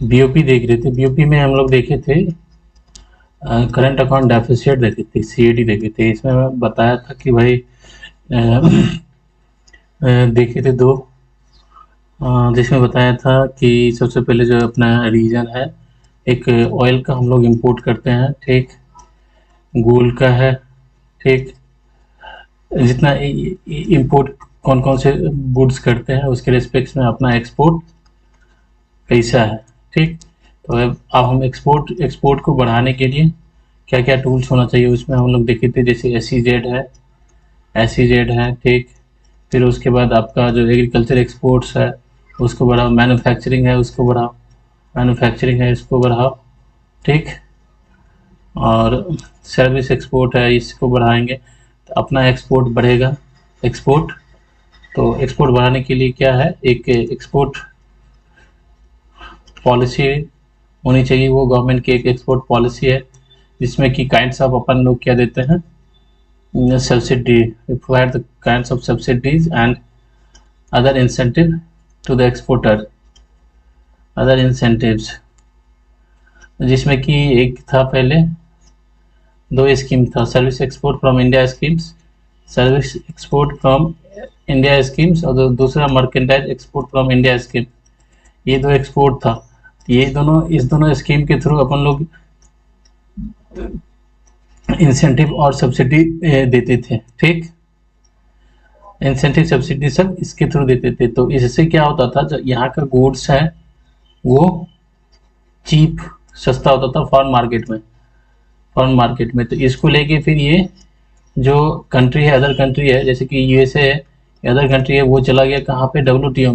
BOP देख रहे थे। बीओपी में हम लोग देखे थे करंट अकाउंट डेफिसिट देखे थे, सीएडी देखे थे। इसमें बताया था कि भाई देखे थे दो, जिसमें बताया था कि सबसे पहले जो अपना रीजन है, एक ऑयल का हम लोग इंपोर्ट करते हैं, ठीक, गोल्ड का है, ठीक, जितना इंपोर्ट कौन कौन से गुड्स करते हैं उसके रिस्पेक्ट में अपना एक्सपोर्ट कैसा है, ठीक। तो अब हम एक्सपोर्ट को बढ़ाने के लिए क्या क्या टूल्स होना चाहिए उसमें हम लोग देखे थे, जैसे एस है, ठीक। फिर उसके बाद आपका जो एग्रीकल्चर एक्सपोर्ट्स है उसको बढ़ाओ, मैन्युफैक्चरिंग है उसको बढ़ाओ, मैन्युफैक्चरिंग है इसको बढ़ाओ, ठीक। और सर्विस एक्सपोर्ट है, इसको बढ़ाएंगे तो अपना एक्सपोर्ट बढ़ेगा। एक्सपोर्ट, तो एक्सपोर्ट बढ़ाने के लिए क्या है, एक एक्सपोर्ट पॉलिसी होनी चाहिए। वो गवर्नमेंट की एक एक्सपोर्ट पॉलिसी है जिसमें कि काइंड्स ऑफ अपन लोग क्या देते हैं, subsidy, provide the kinds of subsidies and other incentive to the exporter, other incentives, जिसमें कि एक था पहले दो स्कीम था, service export from India schemes, service export from India schemes, और दूसरा merchandise export from India scheme. ये दो एक्सपोर्ट था। ये दोनों, इस दोनों स्कीम के थ्रू अपन लोग इंसेंटिव और सब्सिडी देते थे, ठीक। इंसेंटिव सब्सिडी सब इसके थ्रू देते थे। तो इससे क्या होता था, जो यहाँ का गुड्स है वो चीप, सस्ता होता था फॉरेन मार्केट में, तो इसको लेके फिर ये जो कंट्री है, अदर कंट्री है जैसे कि यूएसए है, अदर कंट्री है, वो चला गया कहाँ पे, डब्ल्यूटीओ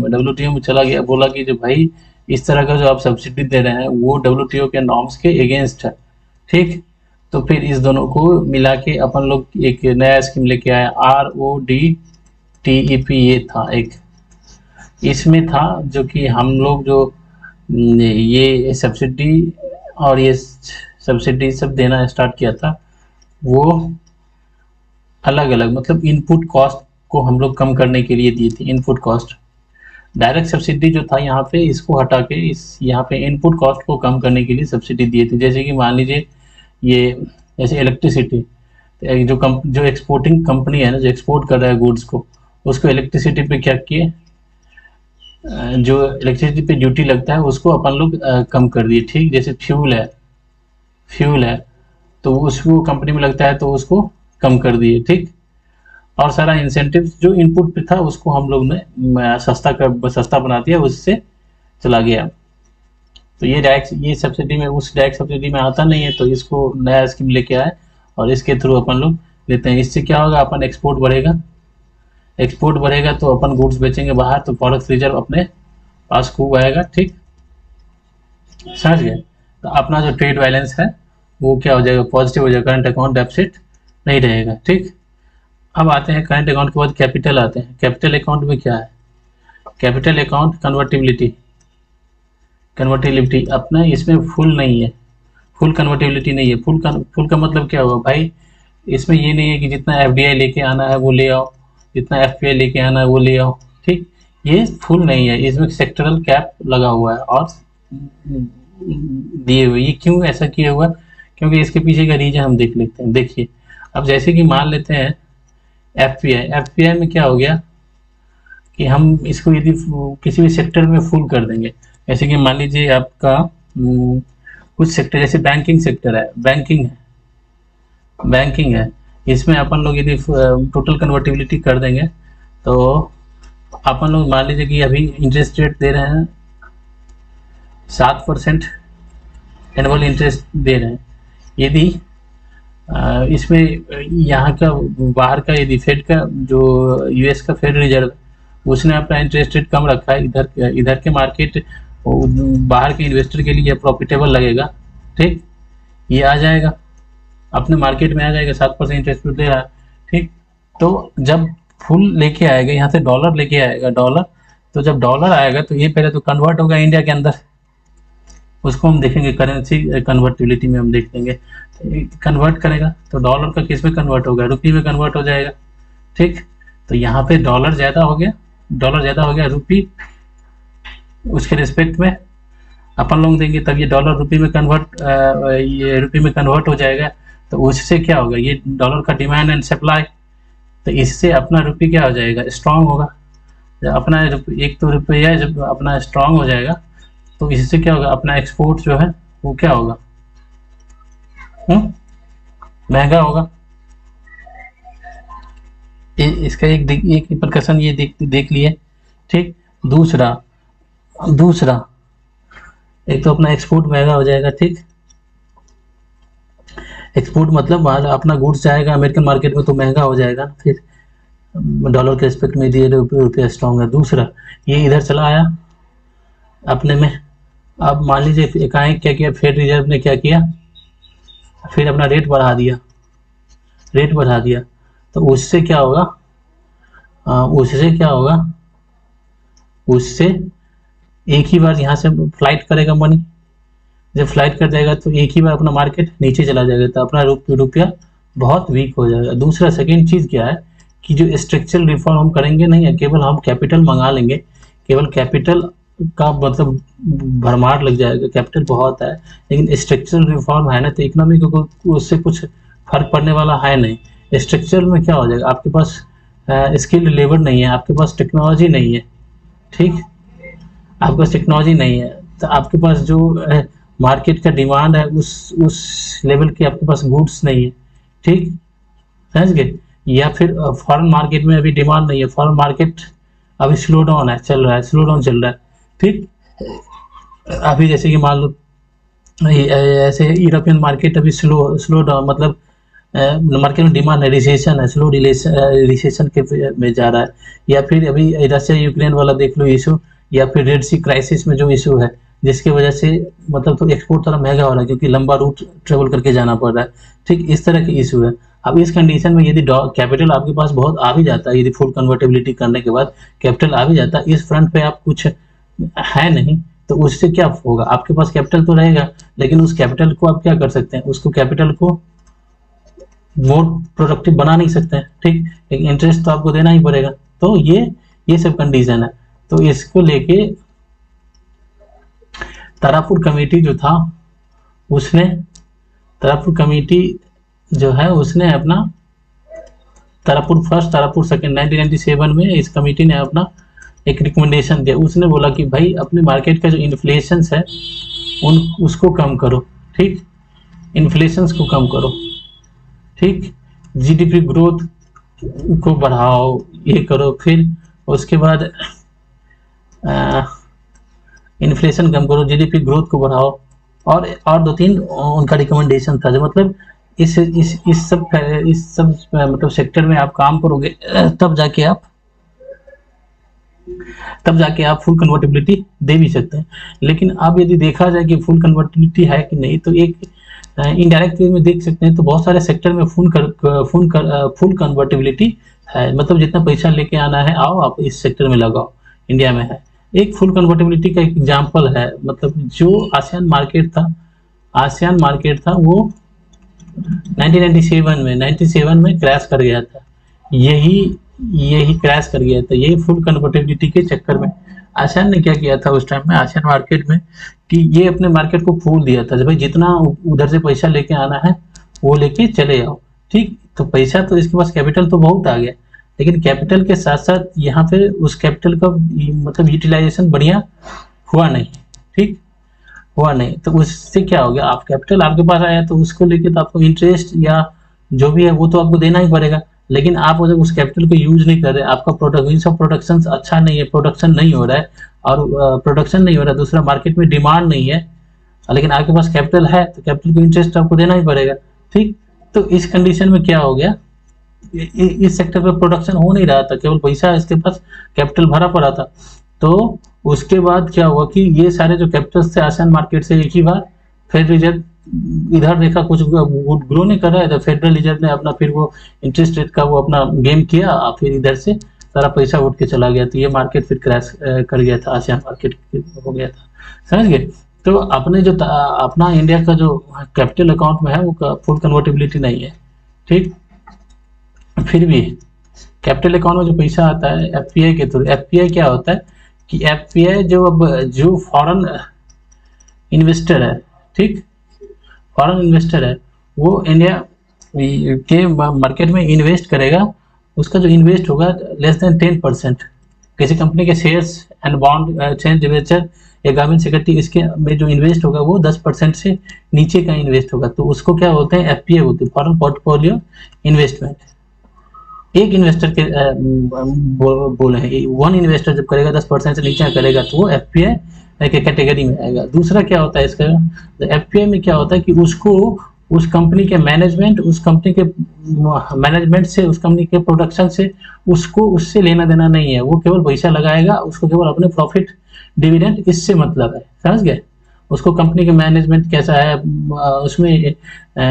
में चला गया, बोला कि जो भाई इस तरह का जो आप सब्सिडी दे रहे हैं वो डब्ल्यूटीओ के नॉर्म्स के अगेंस्ट है, ठीक। तो फिर इस दोनों को मिला के अपन लोग एक नया स्कीम लेके आए, RODTEP, ये था एक। इसमें था जो कि हम लोग जो ये सब्सिडी और ये सब्सिडी सब देना स्टार्ट किया था, वो अलग अलग, मतलब इनपुट कॉस्ट को हम लोग कम करने के लिए दिए थे। इनपुट कॉस्ट, डायरेक्ट सब्सिडी जो था यहाँ पे, इसको हटा के इस यहाँ पे इनपुट कॉस्ट को कम करने के लिए सब्सिडी दिए थे। जैसे कि मान लीजिए ये, जैसे इलेक्ट्रिसिटी, जो एक्सपोर्टिंग कंपनी है ना, जो एक्सपोर्ट कर रहा है गुड्स को, उसको इलेक्ट्रिसिटी पे क्या किए, जो इलेक्ट्रिसिटी पे ड्यूटी लगता है उसको अपन लोग कम कर दिए, ठीक। जैसे फ्यूल है तो उसको कंपनी में लगता है तो उसको कम कर दिए, ठीक। और सारा इंसेंटिव जो इनपुट पे था उसको हम लोग ने सस्ता बना दिया, उससे चला गया। तो ये सब्सिडी में, उस डायरेक्ट सब्सिडी में आता नहीं है, तो इसको नया स्कीम लेके आए और इसके थ्रू अपन लोग लेते हैं। इससे क्या होगा, अपन एक्सपोर्ट बढ़ेगा तो अपन गुड्स बेचेंगे बाहर, तो फॉरेक्स रिजर्व अपने पास खूब आएगा, ठीक, समझ गए। तो अपना जो ट्रेड बैलेंस है वो क्या हो जाएगा, पॉजिटिव हो जाएगा, करंट अकाउंट डेफिसिट नहीं रहेगा, ठीक। अब आते हैं करंट अकाउंट के बाद कैपिटल आते हैं। कैपिटल अकाउंट में क्या है, कैपिटल अकाउंट कन्वर्टिबिलिटी अपना इसमें फुल नहीं है, फुल कन्वर्टिबिलिटी नहीं है। फुल का मतलब क्या हुआ भाई, इसमें ये नहीं है कि जितना एफडीआई लेके आना है वो ले आओ, जितना एफपीआई लेके आना है वो ले आओ, ठीक। ये फुल नहीं है, इसमें सेक्टरल कैप लगा हुआ है और दिए हुए। ये क्यों ऐसा किया हुआ, क्योंकि इसके पीछे का रीजन हम देख लेते हैं। देखिए, अब जैसे कि मान लेते हैं एफपीआई में क्या हो गया कि हम इसको यदि किसी भी सेक्टर में फुल कर देंगे, जैसे कि मान लीजिए आपका कुछ सेक्टर, जैसे बैंकिंग सेक्टर है, बैंकिंग है, इसमें अपन लोग यदि टोटल कन्वर्टिबिलिटी कर देंगे तो अपन लोग मान लीजिए कि अभी इंटरेस्ट रेट दे रहे हैं 7% एनुअल इंटरेस्ट दे रहे हैं। यदि इसमें यहाँ का बाहर का, यदि फेड का, जो यूएस का फेड रिजर्व, उसने अपना इंटरेस्ट रेट कम रखा है, इधर के मार्केट, बाहर के इन्वेस्टर के लिए प्रॉफिटेबल लगेगा, ठीक। ये आ जाएगा अपने मार्केट में, आ जाएगा 7% इंटरेस्ट रेट दे रहा है, ठीक। तो जब फुल लेके आएगा यहाँ से, डॉलर लेके आएगा, डॉलर, तो जब डॉलर आएगा तो ये पहले तो कन्वर्ट होगा इंडिया के अंदर, उसको हम देखेंगे करेंसी कन्वर्टिबिलिटी में, हम देख लेंगे कन्वर्ट करेगा तो डॉलर का किस में कन्वर्ट होगा, रुपये में कन्वर्ट हो जाएगा, ठीक। तो यहाँ पे डॉलर ज़्यादा हो गया, रुपी उसके रिस्पेक्ट में, अपन लोग देंगे तब ये डॉलर रुपये में कन्वर्ट, ये रुपये में कन्वर्ट हो जाएगा। तो उससे क्या होगा, ये डॉलर का डिमांड एंड सप्लाई, तो इससे अपना रुपये क्या हो जाएगा, स्ट्रांग होगा। जब अपना एक तो रुपया जब अपना स्ट्रांग हो जाएगा तो इससे क्या होगा, अपना एक्सपोर्ट जो है वो क्या होगा, महंगा होगा। इसका एक रिपरकशन ये देख लिए। ठीक, दूसरा दूसरा एक तो अपना एक्सपोर्ट महंगा हो जाएगा। ठीक, एक्सपोर्ट मतलब अपना गुड्स जाएगा अमेरिकन मार्केट में तो महंगा हो जाएगा, फिर डॉलर के रिस्पेक्ट में दिए रुपया स्ट्रांग है। दूसरा, ये इधर चला आया अपने में। अब मान लीजिए एकाएक क्या किया, फेड रिजर्व ने क्या किया, फिर अपना रेट बढ़ा दिया। तो उससे क्या होगा, उससे एक ही बार यहाँ से फ्लाइट करेगा मनी। जब फ्लाइट कर जाएगा तो एक ही बार अपना मार्केट नीचे चला जाएगा, तो अपना रुपया बहुत वीक हो जाएगा। दूसरा सेकेंड चीज़ क्या है कि जो स्ट्रक्चरल रिफॉर्म हम करेंगे नहीं है, केवल हम कैपिटल मंगा लेंगे, केवल कैपिटल का मतलब भरमार लग जाएगा, कैपिटल बहुत है लेकिन स्ट्रक्चरल रिफॉर्म है ना, तो इकोनॉमी को उससे कुछ फर्क पड़ने वाला है नहीं। स्ट्रक्चर में क्या हो जाएगा, आपके पास स्किल्ड लेबर नहीं है, आपके पास टेक्नोलॉजी नहीं है। ठीक, आपके पास टेक्नोलॉजी नहीं है तो आपके पास जो मार्केट का डिमांड है उस लेवल की आपके पास गुड्स नहीं है। ठीक, समझ गए। या फिर फॉरेन मार्केट में अभी डिमांड नहीं है, फॉरेन मार्केट अभी स्लो डाउन चल रहा है। ठीक, अभी जैसे कि मान लो ऐसे यूरोपियन मार्केट अभी स्लो डाउन, मतलब मार्केट में डिमांड है, रिसेशन है, स्लो रिसेशन के में जा रहा है। या फिर अभी रशिया यूक्रेन वाला देख लो इशू, या फिर रेड सी क्राइसिस में जो इशू है जिसकी वजह से मतलब तो एक्सपोर्ट थोड़ा महंगा हो रहा है क्योंकि लंबा रूट ट्रेवल करके जाना पड़ रहा है। ठीक, इस तरह के इशू है। अब इस कंडीशन में यदि कैपिटल आपके पास बहुत आ भी जाता है, यदि फुल कन्वर्टेबिलिटी करने के बाद कैपिटल आ भी जाता है, इस फ्रंट पे आप कुछ है नहीं, तो उससे क्या होगा, आपके पास कैपिटल तो रहेगा लेकिन उस कैपिटल को आप क्या कर सकते हैं, उसको कैपिटल को मोर प्रोडक्टिव बना नहीं सकते हैं। ठीक, एक इंटरेस्ट तो आपको देना ही पड़ेगा। तो ये सब कंडीशन है। तो इसको लेके तारापुर कमेटी जो था उसने तारापुर कमेटी जो है उसने अपना तारापुर फर्स्ट तारापुर सेकंड 1997 में इस कमेटी ने अपना एक रिकमेंडेशन दिया। उसने बोला कि भाई अपने मार्केट का जो इन्फ्लेशन है उसको कम करो। ठीक, इन्फ्लेशन को कम करो। ठीक, जीडीपी ग्रोथ को बढ़ाओ, ये करो। फिर उसके बाद इन्फ्लेशन कम करो, जीडीपी ग्रोथ को बढ़ाओ, और 2-3 उनका रिकमेंडेशन था। जो मतलब इस सब मतलब सेक्टर में आप काम करोगे तब जाके आप फुल कन्वर्टिबिलिटी दे भी सकते हैं। लेकिन अब यदि देखा जाए कि फुल कन्वर्टिबिलिटी है कि नहीं, तो एक इनडायरेक्ट वे में देख सकते हैं। तो बहुत सारे सेक्टर में फुल कन्वर्टिबिलिटी है, मतलब जितना पैसा लेके आना है आओ आप इस सेक्टर में लगाओ, इंडिया में है। एक फुल कन्वर्टिबिलिटी का एग्जांपल है, मतलब जो आसियान मार्केट था वो 97 में क्रैश कर गया था। यही क्रैश कर गया था, यही फुल कन्वर्टिबिलिटी के चक्कर में। आसियान ने क्या किया था उस टाइम में, आसियान मार्केट में, कि ये अपने मार्केट को खोल दिया था। भाई जितना उधर से पैसा लेके आना है वो लेके चले आओ। ठीक, तो पैसा तो इसके पास कैपिटल तो बहुत आ गया, लेकिन कैपिटल के साथ साथ यहाँ पे उस कैपिटल का मतलब यूटिलाइजेशन बढ़िया हुआ नहीं। ठीक, हुआ नहीं, तो उससे क्या हो गया, आप कैपिटल आपके पास आया तो उसको लेके तो आपको इंटरेस्ट या जो भी है वो तो आपको देना ही पड़ेगा। लेकिन आप अगर उस कैपिटल को यूज नहीं कर रहे, आपका प्रोडक्शन अच्छा नहीं है, प्रोडक्शन नहीं हो रहा है, और प्रोडक्शन नहीं हो रहा है, दूसरा मार्केट में डिमांड नहीं है, लेकिन आपके पास कैपिटल है तो कैपिटल को इंटरेस्ट आपको देना ही पड़ेगा। ठीक, तो इस कंडीशन में क्या हो गया, इस सेक्टर पे प्रोडक्शन हो नहीं रहा था, केवल पैसा इसके पास कैपिटल भरा पड़ा था। तो उसके बाद क्या हुआ कि ये सारे जो कैपिटल्स थे आसियान मार्केट से एक ही बार फेडरल रिजर्व इधर देखा कुछ ग्रो नहीं कर रहा है, तो फेडरल रिजर्व ने अपना फिर वो इंटरेस्ट रेट का वो अपना गेम किया, फिर इधर से सारा पैसा उठ के चला गया। तो ये मार्केट फिर क्रैश कर गया था, आसियान मार्केट हो गया था, समझ गए। तो अपने जो अपना इंडिया का जो कैपिटल अकाउंट में है वो फुल कन्वर्टिबिलिटी नहीं है। ठीक, फिर भी कैपिटल अकाउंट में जो पैसा आता है एफपीआई के थ्रू, एफपीआई क्या होता है कि एफपीआई जो फॉरेन इन्वेस्टर है, ठीक, फॉरेन इन्वेस्टर है, वो इंडिया के मार्केट में इन्वेस्ट करेगा, उसका जो इन्वेस्ट होगा लेस देन 10%, किसी कंपनी के shares and bond change debenture या गवर्नमेंट सिक्योरिटी, इसके में जो इन्वेस्ट होगा वो 10% से नीचे का इन्वेस्ट होगा, तो उसको क्या बोलते हैं, एफपीआई बोलते हैं, फॉरेन पोर्टफोलियो इन्वेस्टमेंट। एक इन्वेस्टर के बोले हैं, वन इन्वेस्टर जब करेगा 10% से नीचे करेगा तो वो एफपीआई के कैटेगरी में आएगा। दूसरा क्या होता है इसका, एफपीआई में क्या होता है कि उसको उस कंपनी के मैनेजमेंट, उस कंपनी के मैनेजमेंट से, उस कंपनी के प्रोडक्शन से उसको उससे लेना देना नहीं है, वो केवल पैसा लगाएगा, उसको केवल अपने प्रॉफिट डिविडेंड इससे मतलब है, समझ गए। उसको कंपनी के मैनेजमेंट कैसा है उसमें,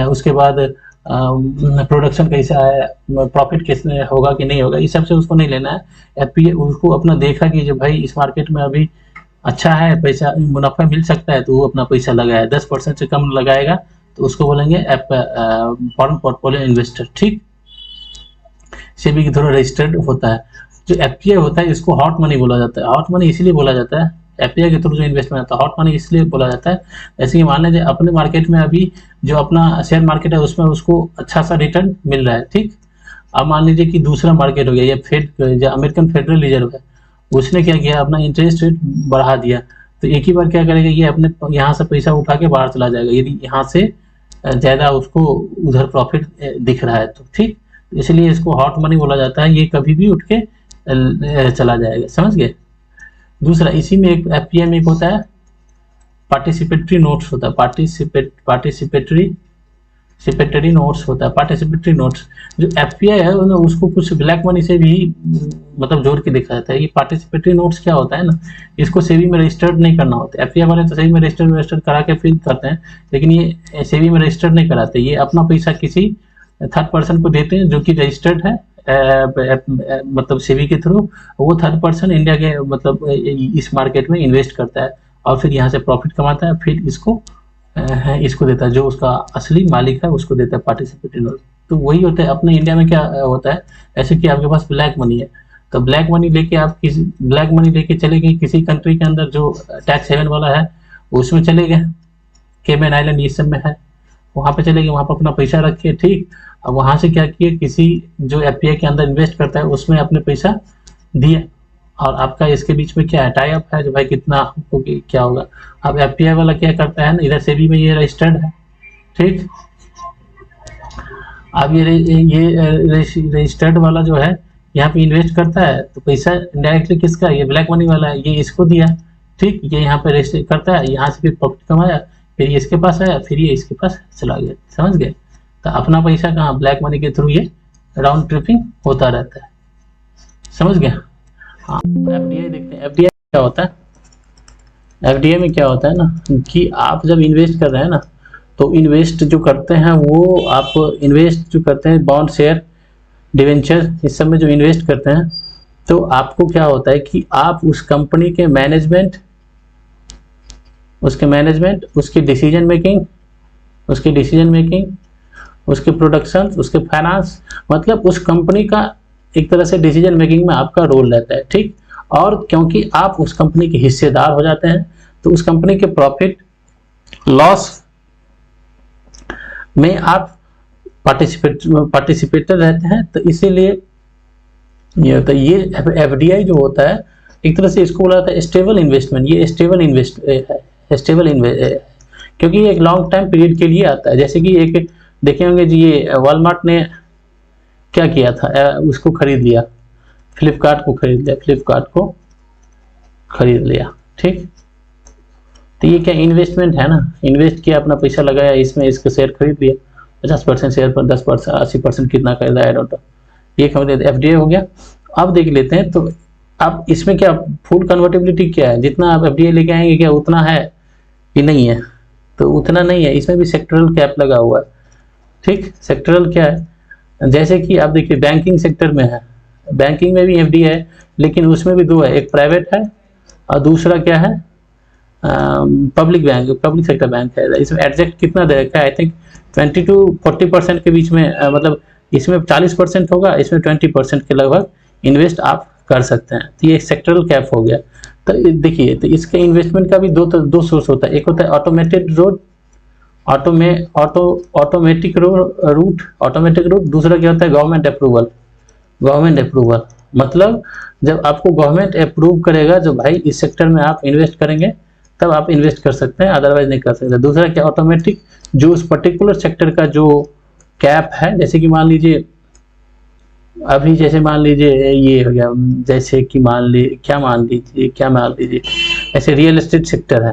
उसके बाद प्रोडक्शन कैसा है, प्रॉफिट किसने होगा कि नहीं होगा, इस सब से उसको नहीं लेना है। एफपीआई उसको अपना देखा कि जो भाई इस मार्केट में अभी अच्छा है, पैसा मुनाफा मिल सकता है, तो वो अपना पैसा लगाए, 10% से कम लगाएगा तो उसको बोलेंगे फॉरेन पोर्टफोलियो इन्वेस्टर, ठीक। सेबी के थ्रू रजिस्टर्ड होता है। जो एफपीआई होता है इसको हॉट मनी बोला जाता है। हॉट मनी इसलिए बोला जाता है, एफपीआई के थ्रू जो इन्वेस्टमेंट होता है हॉट मनी इसलिए बोला जाता है, जैसे कि मान लीजिए अपने मार्केट में अभी जो अपना शेयर मार्केट है उसमें उसको अच्छा सा रिटर्न मिल रहा है, ठीक। अब मान लीजिए कि दूसरा मार्केट हो गया, ये फेड, अमेरिकन फेडरल रिजर्व है, उसने क्या किया, अपना इंटरेस्ट रेट बढ़ा दिया, तो एक ही बार क्या करेगा, ये अपने यहाँ से पैसा उठा के बाहर चला जाएगा, यदि यहाँ से ज़्यादा उसको उधर प्रॉफिट दिख रहा है तो, ठीक। इसलिए इसको हॉट मनी बोला जाता है, ये कभी भी उठ के चला जाएगा, समझ गए। दूसरा इसी में एक एफपीआई में एक होता है पार्टिसिपेटरी नोट्स होता है, पार्टिसिपेटरी नोट्स होता है, पार्टिसिपेटरी नोट्स। जो एफपीआई है उसको कुछ ब्लैक मनी से भी मतलब जोड़ के देखा जाता है। ये पार्टिसिपेटरी नोट्स क्या होता है ना, इसको सेबी में रजिस्टर्ड नहीं करना होता है। एफपीआई वाले तो सेबी में रजिस्टर्ड करा के फिर करते हैं, लेकिन ये सेबी में रजिस्टर्ड नहीं कराते, ये अपना पैसा किसी थर्ड पर्सन को देते हैं जो कि रजिस्टर्ड है मतलब सेबी के थ्रू, वो थर्ड पर्सन इंडिया के मतलब इस मार्केट में इन्वेस्ट करता है और फिर यहाँ से प्रॉफिट कमाता है, फिर इसको देता है, जो उसका असली मालिक है उसको देता है पार्टिसिपेटरी नोट। तो वही होता है अपने इंडिया में क्या होता है, ऐसे कि आपके पास ब्लैक मनी है, तो ब्लैक मनी लेके चले गए किसी कंट्री के अंदर जो टैक्स हेवन वाला है, उसमें चले गए, केमन आइलैंड ये सब में है, वहाँ पे चले गए, वहाँ पर अपना पैसा रखे, ठीक। अब वहाँ से क्या किए, किसी जो एफपीआई के अंदर इन्वेस्ट करता है उसमें अपने पैसा दिया, और आपका इसके बीच में क्या है, टाई अप है, जो भाई कितना आपको क्या होगा। अब एफपीआई वाला क्या करता है ना, इधर सेबी में ये रजिस्टर्ड है, ठीक। अब ये रजिस्टर्ड वाला जो है यहाँ पे इन्वेस्ट करता है, तो पैसा डायरेक्टली किसका, ये ब्लैक मनी वाला है, ये इसको दिया, ठीक। ये यहाँ पे रजिस्टर करता है, यहाँ से भी प्रॉफिट कमाया, फिर ये इसके पास आया, फिर ये इसके पास चला गया, समझ गए। तो अपना पैसा कहाँ, ब्लैक मनी के थ्रू ये राउंड ट्रिपिंग होता रहता है, समझ गया। हाँ, एफडीआई देखते हैं, एफडीआई क्या होता है। एफडीआई में क्या होता है ना कि आप जब इन्वेस्ट कर रहे हैं ना, तो इन्वेस्ट जो करते हैं वो आप इन्वेस्ट जो करते हैं बॉन्ड, शेयर, डिवेंचर, इस सब में जो इन्वेस्ट करते हैं, तो आपको क्या होता है कि आप उस कंपनी के मैनेजमेंट, उसके डिसीजन मेकिंग, उसके प्रोडक्शन, उसके फाइनेंस, मतलब उस कंपनी का एक तरह से डिसीजन मेकिंग में आपका रोल रहता है, ठीक। और क्योंकि आप उस कंपनी के हिस्सेदार हो जाते हैं, तो उस कंपनी के प्रॉफिट लॉस में आप पार्टिसिपेटर रहते हैं, तो इसीलिए ये होता है। ये एफडीआई जो होता है एक तरह से इसको बोला जाता है स्टेबल इन्वेस्टमेंट। ये स्टेबल क्योंकि ये एक लॉन्ग टाइम पीरियड के लिए आता है। जैसे कि एक देखे होंगे जी, ये वॉलमार्ट ने क्या किया था, उसको खरीद लिया, फ्लिपकार्ट को खरीद लिया, ठीक। तो ये क्या इन्वेस्टमेंट है ना, इन्वेस्ट किया, अपना पैसा लगाया इसमें, इसके शेयर खरीद लिया, 50% शेयर पर 10%, 80% कितना खरीदा है, डॉट ये खरीद, एफडीआई हो गया। अब देख लेते हैं, तो अब इसमें क्या फुल कन्वर्टेबिलिटी क्या है, जितना आप एफडीआई लेके आएंगे क्या उतना है कि नहीं है, तो उतना नहीं है। इसमें भी सेक्टरल कैप लगा हुआ है, ठीक। सेक्टरल क्या है, जैसे कि आप देखिए बैंकिंग सेक्टर में है, बैंकिंग में भी एफडीआई है, लेकिन उसमें भी दो है, एक प्राइवेट है और दूसरा क्या है पब्लिक सेक्टर बैंक है। इसमें एग्जैक्ट कितना दे रखा है, आई थिंक 20 to 40% के बीच में, मतलब इसमें 40% होगा, इसमें 20% के लगभग इन्वेस्ट आप कर सकते हैं। तो ये सेक्टरल कैप हो गया। तो देखिए, तो इसका इन्वेस्टमेंट का भी दो सोर्स होता है। एक होता है ऑटोमेटेड रोड, ऑटोमेटिक रूट। दूसरा क्या होता है, गवर्नमेंट अप्रूवल। मतलब जब आपको गवर्नमेंट अप्रूव करेगा जो भाई इस सेक्टर में आप इन्वेस्ट करेंगे, तब आप इन्वेस्ट कर सकते हैं, अदरवाइज नहीं कर सकते। दूसरा क्या, ऑटोमेटिक, जो उस पर्टिकुलर सेक्टर का जो कैप है, जैसे कि मान लीजिए अभी, जैसे मान लीजिए ये हो गया, जैसे कि मान लीजिए ऐसे रियल एस्टेट सेक्टर है।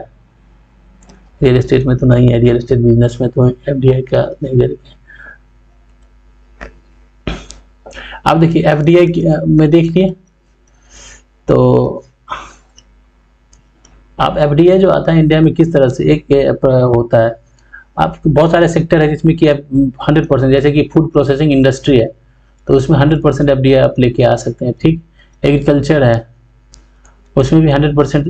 रियल एस्टेट में तो नहीं है, रियल एस्टेट बिजनेस में तो एफडीआई का नहीं दे रखे। आप देखिए एफडीआई में देखिए, तो आप एफडीआई जो आता है इंडिया में किस तरह से एक होता है। आप बहुत सारे सेक्टर है जिसमें कि 100%, जैसे कि फूड प्रोसेसिंग इंडस्ट्री है, तो उसमें 100% एफडीआई आप लेके आ सकते हैं, ठीक। एग्रीकल्चर है, उसमें भी 100%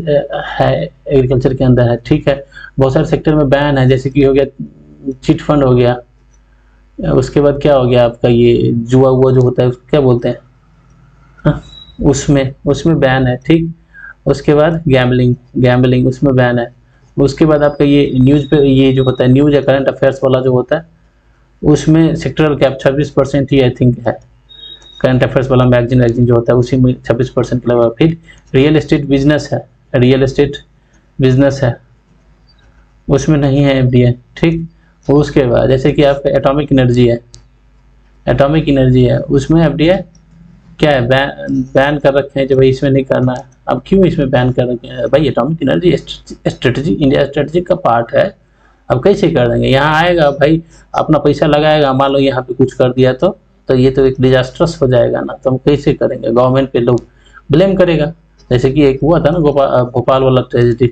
है, एग्रीकल्चर के अंदर है, ठीक है। बहुत सारे सेक्टर में बैन है, जैसे कि हो गया चिट फंड हो गया, उसके बाद क्या हो गया आपका ये जुआ हुआ जो होता है उसको क्या बोलते हैं, हाँ, उसमें बैन है, ठीक। उसके बाद गैम्बलिंग उसमें बैन है। उसके बाद आपका ये न्यूज़ पे ये जो होता है न्यूज़ या करंट अफेयर्स वाला जो होता है, उसमें sectoral cap 26% he I think है। करंट अफेयर्स वाला मैगजीन जो होता है उसी में 26% लगा। फिर रियल एस्टेट बिजनेस है, उसमें नहीं है एफडीआई, ठीक। उसके बाद जैसे कि आपका एटॉमिक एनर्जी है, उसमें एफडीआई क्या है, बैन कर रखे हैं जो भाई इसमें नहीं करना है। अब क्यों इसमें बैन कर रखे हैं भाई, atomic energy strategy, India strategy का पार्ट है। अब कैसे कर देंगे, यहाँ आएगा भाई अपना पैसा लगाएगा, मान लो यहाँ पे कुछ कर दिया तो ये तो एक डिजास्टर्स हो जाएगा ना, तो हम कैसे करेंगे, गवर्नमेंट पे लोग ब्लेम करेगा। जैसे कि एक हुआ था ना भोपाल वाला ट्रेजेडी,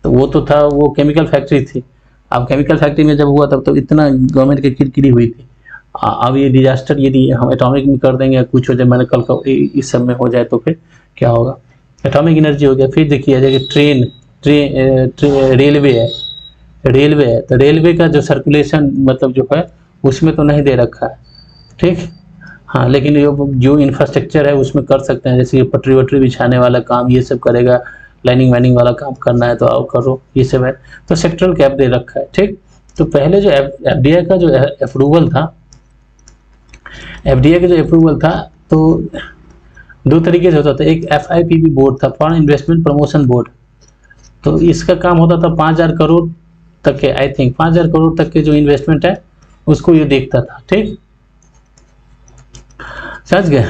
तो वो तो था, वो केमिकल फैक्ट्री थी। अब केमिकल फैक्ट्री में जब हुआ तब तो इतना गवर्नमेंट की किरकिरी हुई थी। अब ये डिजास्टर यदि हम एटॉमिक में कर देंगे, कुछ हो जाए, मैंने कल का इस सब में हो जाए तो फिर क्या होगा। एटॉमिक एनर्जी हो गया। फिर देखिए जैसे रेलवे है, तो रेलवे का जो सर्कुलेशन मतलब जो है उसमें तो नहीं दे रखा है, ठीक। हाँ, लेकिन जो इंफ्रास्ट्रक्चर है उसमें कर सकते हैं, जैसे पटरी वटरी बिछाने वाला काम ये सब करेगा, लाइनिंग वाइनिंग वाला काम करना है तो आओ करो, ये सब है। तो सेक्टरल कैप दे रखा है, ठीक। तो पहले जो एफडीआई का जो अप्रूवल था, तो दो तरीके से होता था। एक एफआईपीबी बोर्ड था, फॉरेन इन्वेस्टमेंट प्रमोशन बोर्ड, तो इसका काम होता था 5,000 करोड़ तक के, आई थिंक 5,000 करोड़ तक के जो इन्वेस्टमेंट है उसको ये देखता था, ठीक, समझ गए।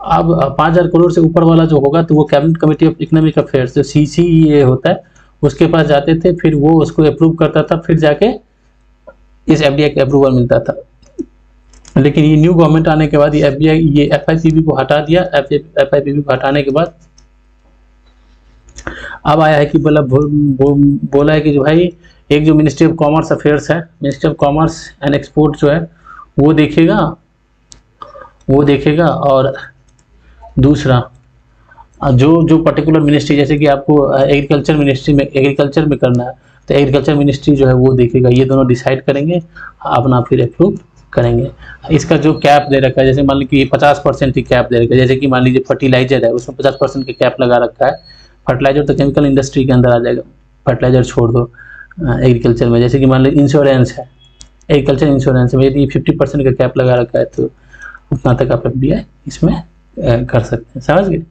अब 5,000 करोड़ से ऊपर वाला जो होगा तो वो cabinet committee of economic affairs जो सीसीईए होता है उसके पास जाते थे, फिर वो उसको अप्रूव करता था, फिर जाके इस एफडीआई का अप्रूवल मिलता था। लेकिन ये न्यू गवर्नमेंट आने के बाद ये एफआईपीबी को हटा दिया। एफआईपीबी को हटाने के बाद अब आया है कि बोला है कि जो भाई एक जो मिनिस्ट्री ऑफ कॉमर्स अफेयर्स है, ministry of commerce and export जो है वो देखेगा और दूसरा जो पर्टिकुलर मिनिस्ट्री, जैसे कि आपको एग्रीकल्चर में करना है तो एग्रीकल्चर मिनिस्ट्री जो है वो देखेगा, ये दोनों डिसाइड करेंगे, अपना फिर अप्रूव करेंगे। इसका जो कैप दे रखा है, जैसे मान लीजिए 50% की कैप दे रखा है, जैसे कि मान लीजिए फर्टिलाइजर है उसमें 50% की कैप लगा रखा है। फर्टिलाइजर तो केमिकल इंडस्ट्री के अंदर आ जाएगा, फर्टिलाइजर छोड़ दो एग्रीकल्चर में। जैसे कि मान लीजिए इंश्योरेंस है, एग्रीकल्चर इंश्योरेंस में यदि 50% का कैप लगा रखा है तो उतना तक आप एफडीआई इसमें कर सकते हैं, समझ गए।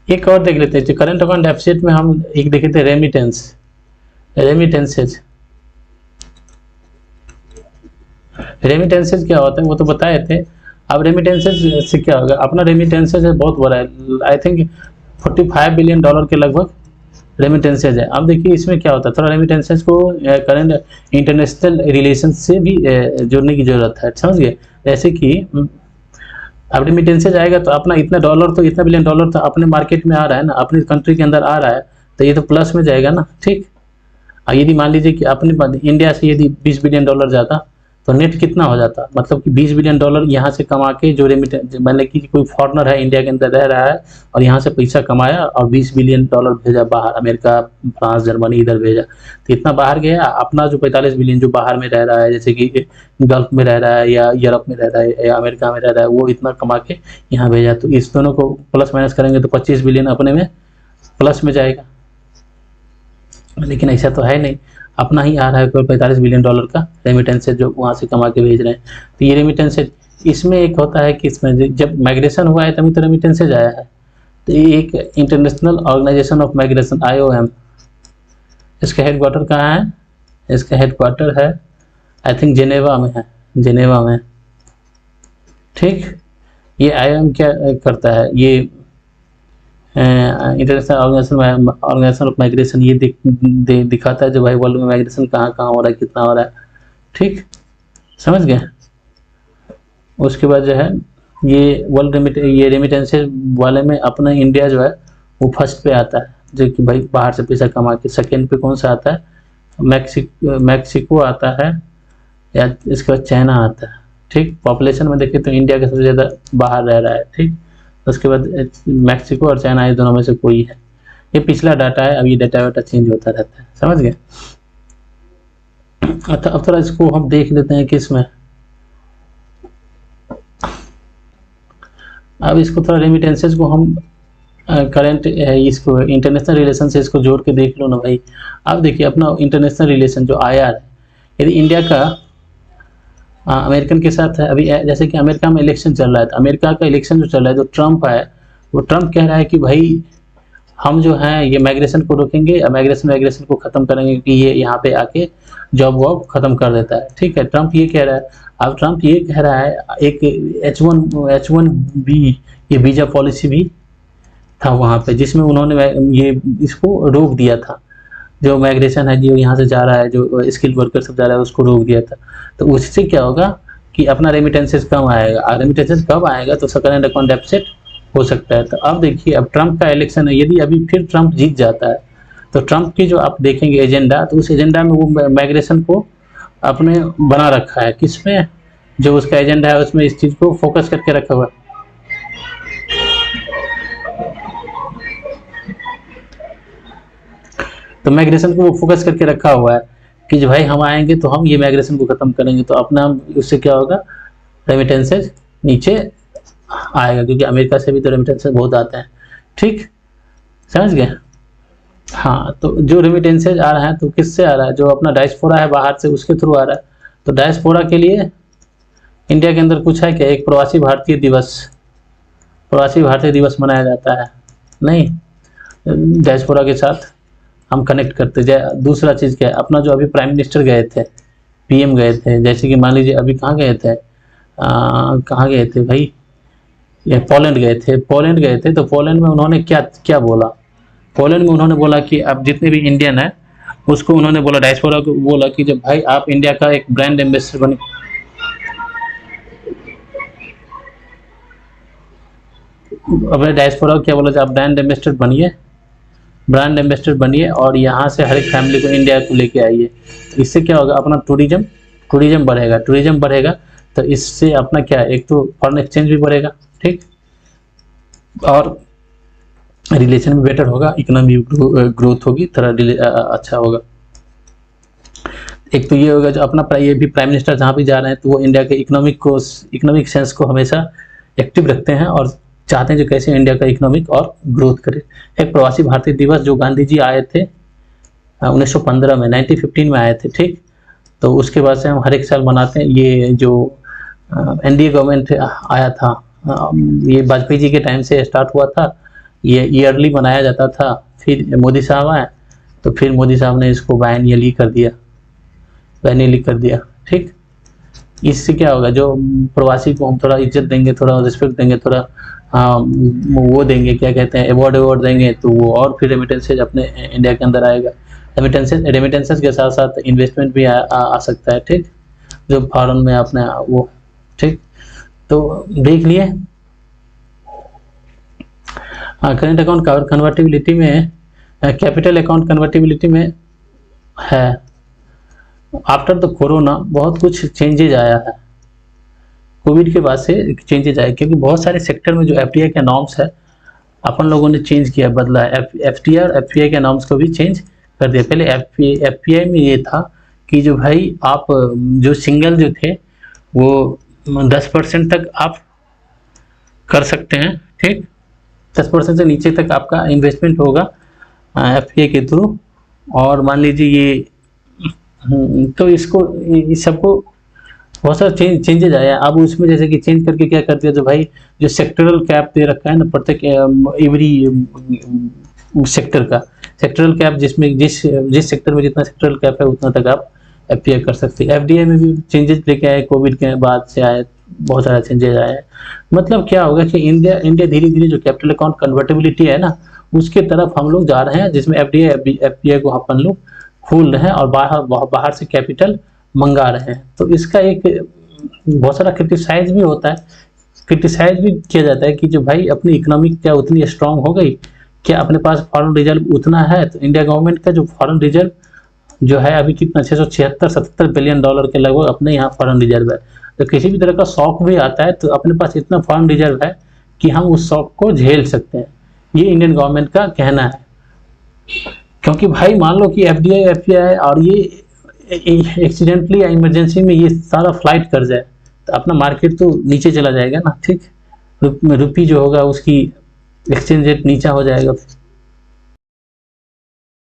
एक और देख लेते हैं, करंट अकाउंट डेफिसिट में हम एक देखे थे रेमिटेंसेज क्या होता है वो तो बताए थे। अब रेमिटेंसेज से क्या होगा, अपना रेमिटेंसेज है बहुत बड़ा है, आई थिंक $45 बिलियन के लगभग रेमिटेंसेज है। अब देखिए इसमें क्या होता है, थोड़ा रेमिटेंसेज को करंट इंटरनेशनल रिलेशन से भी जोड़ने की जरूरत है, समझ गए। जैसे कि अब रेमिटेंसेज आएगा तो अपना इतना बिलियन डॉलर तो अपने मार्केट में आ रहा है ना, अपनी कंट्री के अंदर आ रहा है, तो ये तो प्लस में जाएगा ना, ठीक। यदि मान लीजिए कि अपने इंडिया से यदि $20 बिलियन जाता तो नेट कितना हो जाता, मतलब कि $20 बिलियन यहाँ से कमा के जो रेमिटेंस, मतलब कि कोई फॉरनर है इंडिया के अंदर रह रहा है और यहाँ से पैसा कमाया और $20 बिलियन भेजा बाहर, अमेरिका, फ्रांस, जर्मनी इधर भेजा, तो इतना बाहर गया। अपना जो 45 बिलियन जो बाहर में रह रहा है, जैसे कि गल्फ में रह रहा है या यूरोप में रह रहा है या अमेरिका में रह रहा है, वो इतना कमा के यहाँ भेजा, तो इस दोनों को प्लस माइनस करेंगे तो 25 बिलियन अपने में प्लस में जाएगा। लेकिन ऐसा तो है नहीं, अपना ही आ रहा है कोई $45 बिलियन का रेमिटेंस है जो वहाँ से कमा के भेज रहे हैं। तो ये रेमिटेंस है, इसमें एक होता है कि इसमें जब माइग्रेशन हुआ है तभी तो रेमिटेंसेज आया है। तो ये एक international organisation of migration IOM, इसका हेडक्वार्टर कहाँ है, इसका हेडक्वार्टर है आई थिंक जेनेवा में है, जेनेवा में। ठीक, ये IOM क्या करता है, ये इंटरनेशनल ऑर्गेनाइजेशन ऑफ माइग्रेशन, ये दिखाता है जो भाई वर्ल्ड में माइग्रेशन कहाँ कहाँ हो रहा है, कितना हो रहा है। ठीक, समझ गए। उसके बाद जो है ये रेमिटेंसेज वाले में अपना इंडिया जो है वो फर्स्ट पे आता है, जो कि भाई बाहर से पैसा कमा के। सेकेंड पे कौन सा आता है, मैक्सिको आता है, या इसके बाद चाइना आता है। ठीक, पॉपुलेशन में देखें तो इंडिया का सबसे ज़्यादा बाहर रह रहा है। ठीक, उसके बाद मैक्सिको और चाइना, ये दोनों में से कोई है। ये पिछला डाटा है, अब ये डाटा वाटा चेंज होता रहता है, समझ गए। अच्छा, अब थोड़ा इसको हम देख लेते हैं किस में, अब इसको थोड़ा रेमिटेंसेज को हम करंट इसको इंटरनेशनल रिलेशन से इसको जोड़ के देख लो ना भाई। अब देखिए अपना इंटरनेशनल रिलेशन जो IR है, यदि इंडिया का अमेरिकन के साथ है, अभी जैसे कि अमेरिका में इलेक्शन चल रहा है, तो अमेरिका का इलेक्शन जो चल रहा है, जो ट्रम्प है, वो ट्रम्प कह रहा है कि भाई हम जो है ये माइग्रेशन को रोकेंगे, माइग्रेशन को ख़त्म करेंगे कि ये यहाँ पे आके जॉब वॉब ख़त्म कर देता है। ठीक है, ट्रम्प ये कह रहा है। अब ट्रम्प ये कह रहा है एक H1B ये वीज़ा पॉलिसी भी था वहाँ पे, जिसमें उन्होंने ये इसको रोक दिया था, जो माइग्रेशन है जो यहाँ से जा रहा है, जो स्किल्ड वर्कर सब जा रहा है, उसको रोक दिया था। तो उससे क्या होगा कि अपना रेमिटेंसेज कम आएगा, रेमिटेंसेज कब आएगा तो करंट अकाउंट डेफिसिट हो सकता है। तो अब देखिए, अब ट्रम्प का इलेक्शन है, यदि अभी फिर ट्रम्प जीत जाता है तो ट्रम्प की जो आप देखेंगे एजेंडा, तो उस एजेंडा में वो माइग्रेशन को अपने बना रखा है, किसमें, जो उसका एजेंडा है उसमें इस चीज़ को फोकस करके रखा हुआ है। तो माइग्रेशन को वो फोकस करके रखा हुआ है कि जो भाई हम आएंगे तो हम ये माइग्रेशन को ख़त्म करेंगे, तो अपना उससे क्या होगा, रेमिटेंसेज नीचे आएगा, क्योंकि अमेरिका से भी तो रेमिटेंसेज बहुत आते हैं। ठीक, समझ गए। हाँ, तो जो रेमिटेंसेज आ रहा है तो किससे आ रहा है, जो अपना डायस्पोरा है बाहर से, उसके थ्रू आ रहा है। तो डायस्पोरा के लिए इंडिया के अंदर कुछ है क्या, एक प्रवासी भारतीय दिवस मनाया जाता है, नहीं, डायस्पोरा के साथ हम कनेक्ट करते जाए। दूसरा चीज़ क्या है, अपना जो अभी प्राइम मिनिस्टर गए थे, PM गए थे, जैसे कि मान लीजिए अभी कहाँ गए थे, कहाँ गए थे भाई, ये पोलैंड गए थे। तो पोलैंड में उन्होंने क्या क्या बोला, पोलैंड में उन्होंने बोला कि अब जितने भी इंडियन है उसको उन्होंने बोला, डायस्पोरा को बोला कि जब भाई आप इंडिया का एक ब्रांड एम्बेसडर बने, अपने डायस्पोरा को क्या बोला, जब आप ब्रांड एम्बेसडर बनिए और यहाँ से हर एक फैमिली को इंडिया को लेके आइए। तो इससे क्या होगा, अपना टूरिज्म बढ़ेगा। तो इससे अपना क्या, एक तो फॉरेन एक्सचेंज भी बढ़ेगा, ठीक, और रिलेशन भी बेटर होगा, इकोनॉमी ग्रोथ होगी, थोड़ा अच्छा होगा। एक तो ये होगा जो अपना ये भी प्राइम मिनिस्टर जहाँ भी जा रहे हैं तो वो इंडिया के इकोनॉमिक सेंस को हमेशा एक्टिव रखते हैं और चाहते हैं जो कैसे इंडिया का इकोनॉमिक और ग्रोथ करे। एक प्रवासी भारतीय दिवस जो गांधी जी आए थे 1915 में, 1915 में आए थे, ठीक, तो उसके बाद से हम हर एक साल मनाते हैं। ये जो NDA गवर्नमेंट आया था, ये वाजपेयी जी के टाइम से स्टार्ट हुआ था, ये ईयरली मनाया जाता था। फिर मोदी साहब आए तो फिर मोदी साहब ने इसको बायनियली कर दिया, ठीक। इससे क्या होगा, जो प्रवासी को हम थोड़ा इज्जत देंगे, थोड़ा रिस्पेक्ट देंगे, थोड़ा वो देंगे, क्या कहते हैं, अवार्ड देंगे, तो वो और फिर रेमिटेंसेज अपने इंडिया के अंदर आएगा। रेमिटेंसेज के साथ साथ इन्वेस्टमेंट भी आ सकता है, ठीक, जो फॉरेन में अपने वो, ठीक। तो देख लिए करेंट अकाउंट कन्वर्टिबिलिटी में, कैपिटल अकाउंट कन्वर्टिबिलिटी में है आफ्टर द कोरोना बहुत कुछ चेंजेज आया है, कोविड के बाद से चेंजेज आए, क्योंकि बहुत सारे सेक्टर में जो एफडीआई के नॉर्म्स है अपन लोगों ने चेंज किया, बदला। एफटीआई और एफपीआई के नॉर्म्स को भी चेंज कर दिया। पहले एफपीआई में ये था कि जो भाई आप जो सिंगल जो थे वो 10% तक आप कर सकते हैं, ठीक, 10% से नीचे तक आपका इन्वेस्टमेंट होगा एफपीआई के थ्रू। और मान लीजिए ये तो इसको इस सबको बहुत सारा चेंजेज आया। अब उसमें जैसे कि चेंज करके क्या कर दिया, जो भाई जो सेक्टरल कैप दे रखा है ना प्रत्येक एवरी सेक्टर का, सेक्टरल कैप जिसमें जिस सेक्टर में जितना सेक्टरल कैप है उतना तक आप एफपीआई कर सकते हैं। एफडीआई में भी चेंजेस लेके आए, कोविड के बाद से आए, बहुत सारा चेंजेस आए। मतलब क्या होगा कि इंडिया धीरे धीरे जो कैपिटल अकाउंट कन्वर्टेबिलिटी है ना उसके तरफ हम लोग जा रहे हैं, जिसमें एफडीआई एफपीआई को अपन लोग खोल रहे हैं और बाहर से कैपिटल मंगा रहे हैं। तो इसका एक बहुत सारा क्रिटिसाइज भी होता है, क्रिटिसाइज भी किया जाता है कि जो भाई अपनी इकोनॉमिक क्या उतनी स्ट्रांग हो गई, क्या अपने पास फॉरेन रिजर्व उतना है। तो इंडिया गवर्नमेंट का जो फॉरेन रिजर्व जो है अभी कितना 676-77 बिलियन डॉलर के लगभग अपने यहाँ फॉरेन रिजर्व है। तो किसी भी तरह का शौक भी आता है तो अपने पास इतना फॉरेन रिजर्व है कि हम उस शौक को झेल सकते हैं, ये इंडियन गवर्नमेंट का कहना है। क्योंकि भाई मान लो कि एफडीआई एफपीआई और ये एक्सीडेंटली या इमरजेंसी में ये सारा फ्लाइट कर जाए तो अपना मार्केट तो नीचे चला जाएगा ना, ठीक, रुपी जो होगा उसकी एक्सचेंज रेट नीचा हो जाएगा।